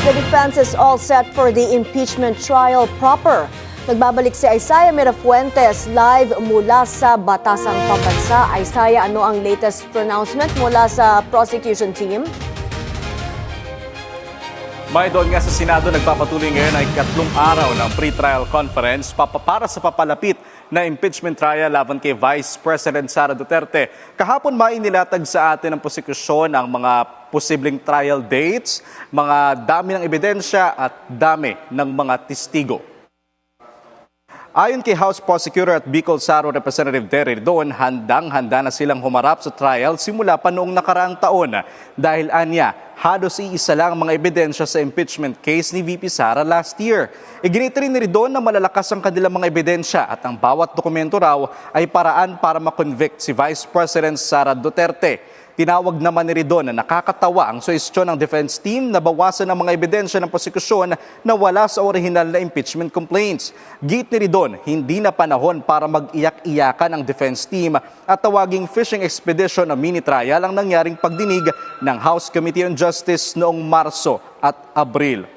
The defense is all set for the impeachment trial proper. Nagbabalik si Isaiah Mirafuentes live mula sa Batasang Pambansa. Isaiah, ano ang latest pronouncement mula sa prosecution team? May doon nga sa Senado, nagpapatuloy ngayon ay 3 araw ng pre-trial conference para sa papalapit na impeachment trial laban kay Vice President Sara Duterte. Kahapon mainilatag sa atin ng prosekusyon ang mga posibleng trial dates, mga dami ng ebidensya at dami ng mga testigo. Ayon kay House Prosecutor at Bicol Saro Representative Terry Ridon, handang-handa na silang humarap sa trial simula pa noong nakaraang taon dahil anya, halos iisa lang ang mga ebidensya sa impeachment case ni VP Sara last year. Iginit rin ni Ridon na malalakas ang kanilang mga ebidensya at ang bawat dokumento raw ay paraan para makonvict si Vice President Sara Duterte. Tinawag naman ni Ridon na nakakatawa ang suhestyon ng defense team na bawasan ang mga ebidensya ng prosekusyon na wala sa orihinal na impeachment complaints. Git ni Ridon, hindi na panahon para mag-iyak-iyakan ang defense team at tawaging fishing expedition o mini-trial ang nangyaring pagdinig ng House Committee on Justice noong Marso at Abril.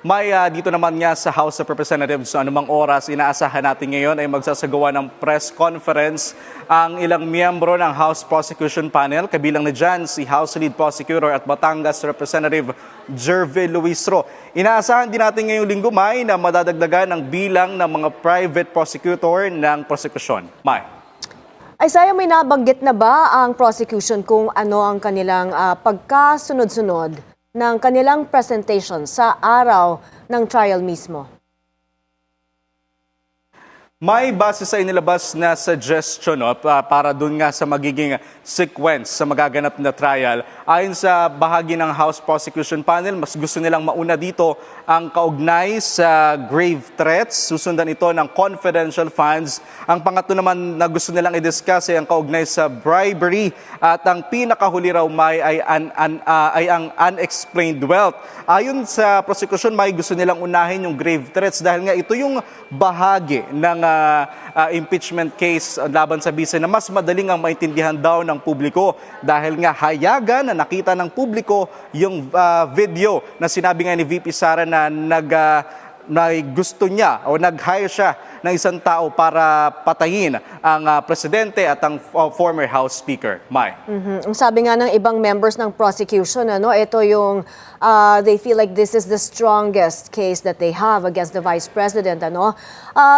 May dito naman nga sa House of Representatives sa anumang oras, inaasahan natin ngayon ay magsasagawa ng press conference ang ilang miyembro ng House Prosecution Panel. Kabilang na dyan si House Lead Prosecutor at Batangas Representative Jervy Luisro. Inaasahan din natin ngayong linggo, May, na madadagdagan ang bilang ng mga private prosecutor ng prosekusyon. May. Isaiah, may nabanggit na ba ang prosecution kung ano ang kanilang pagkasunod-sunod ng kanilang presentation sa araw ng trial mismo? May base sa inilabas na suggestion para dun nga sa magiging sequence sa magaganap na trial. Ayon sa bahagi ng House Prosecution Panel, mas gusto nilang mauna dito ang kaugnay sa grave threats. Susundan ito ng confidential funds. Ang pangatlo naman na gusto nilang i-discuss ay ang kaugnay sa bribery. At ang pinakahuli raw ay ang unexplained wealth. Ayon sa prosecution, may gusto nilang unahin yung grave threats dahil nga ito yung bahagi ng impeachment case laban sa Vice na mas madaling ang maintindihan daw ng publiko dahil nga hayagan na nakita ng publiko yung video na sinabi nga ni VP Sara na gusto niya o nag-hire siya ng isang tao para patayin ang presidente at ang former House Speaker. May. Ang sabi nga ng ibang members ng prosecution, ito yung they feel like this is the strongest case that they have against the Vice President.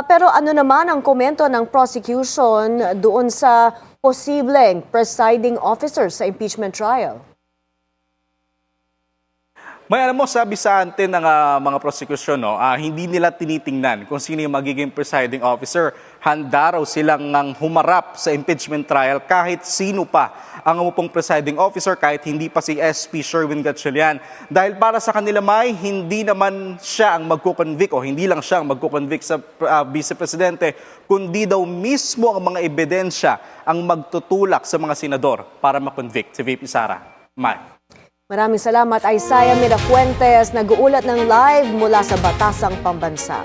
Pero ano naman ang komento ng prosecution doon sa posibleng presiding officer sa impeachment trial? May alam mo, sabi sa atin ng mga prosekusyon, hindi nila tinitingnan kung sino yung magiging presiding officer. Handa raw silang humarap sa impeachment trial kahit sino pa ang umupong presiding officer, kahit hindi pa si SP Sherwin Gatchalian. Dahil para sa kanila, May, hindi naman siya ang magkukonvict o hindi lang siya ang magkukonvict sa Vice Presidente, kundi daw mismo ang mga ebidensya ang magtutulak sa mga senador para makonvict si VP Sara. May. Maraming salamat, Isaiah Mirafuentes, nag-uulat ng live mula sa Batasang Pambansa.